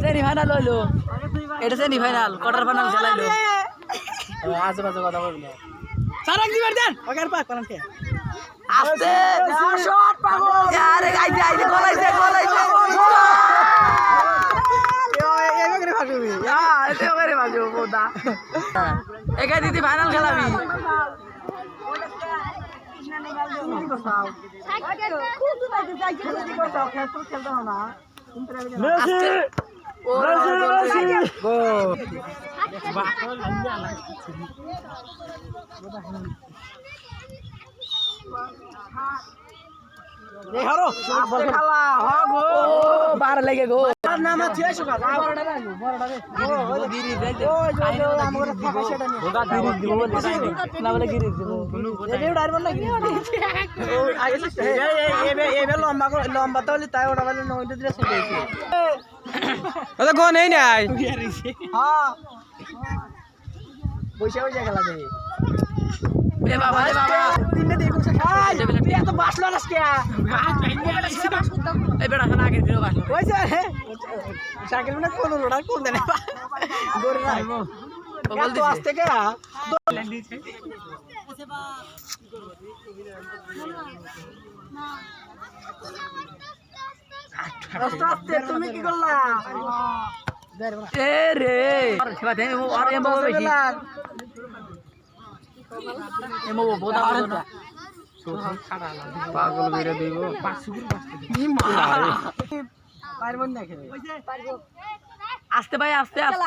Semifinal হইলো, এটা semifinal, quarter final খেলাইলো। আজেবাজে কথা বলবি না। সারাক দিবার দেন ওকের পাক কোন কে আস্তে শট পাগল আরে আইছে আইছে গলাইছে গলাইছে এগো করে ফাটুবি হ্যাঁ এতে করে বাজো বোদা একা দিদি ফাইনাল খেলাবি बार लगे गो লম্বা তো তাই ওটা গো নেই নাই বসে বসে খেলা দেবে বাবা রে বাবা তিনটে দিয়ে কুছে খাই এত বাসলো না কে এই বেটা খানা আগে দিও বাসলো কইছে সাইকেল মানে কোন রোডা কোন দেনে গোরে না বল দিছে আস্তে কে ল্যান্ড দিছে আস্তে আস্তে তুমি কি করলা এ রে সেবা দেন আর এমবো বেশি এমো বোদা না পাগল মেরে দেব পারবো না খেলে পারবো আস্তে ভাই আস্তে আস্তে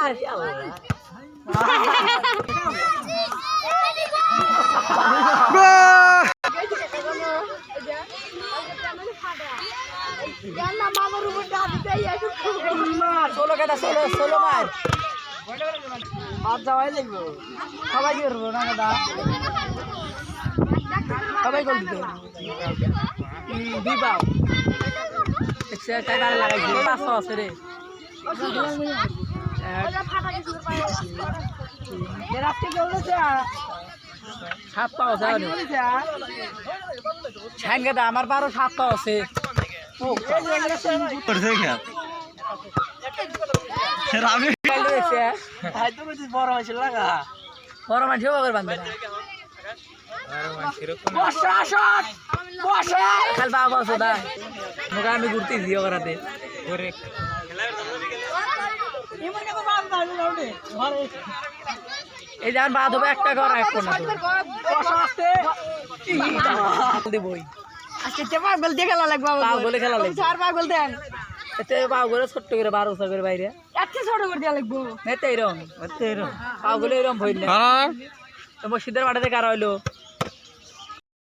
না মামার উপর দাঁত দেই একটু সোলো কেটা সোলো সোলো মার আজ যাওয়াই লাগবে সবাই কি করবো না দাদা সবাই গোল দিতে দিবাও সে টাকা লাগাইছে 500 আছে রে এর আজকে গোল আছে 7 পাও আছে ছাইন গাদা আমার 12 7 পাও আছে ও করছে কি রামি কাল হইছে আই তো বুঝি বড় হইছে লাগা বড় মাছ ওগর বান্ধে না বড় মাছ এরকম বসা শট বসা খাল বাবা সদা মুগা আমি ঘুরতে দিও করাতে ওরে খেলার দাও এমন কেন বাদ দাও লাউডে ঘরে এই জান বাদ হবে একটা ঘর এক কোণা বসা আসতে দেবই আজকে যে পাগল দিয়ে খেলা লাগবে পাগল খেলা লাগবে চার পাগল দেন এতে পাগল ছোট করে 1200 করে বাইরে এত ছোট করে দেয়া লাগবে এতে এরকম পাগল এরকম হইল না তো মসজিদের মাঠে থেকে আর হইলো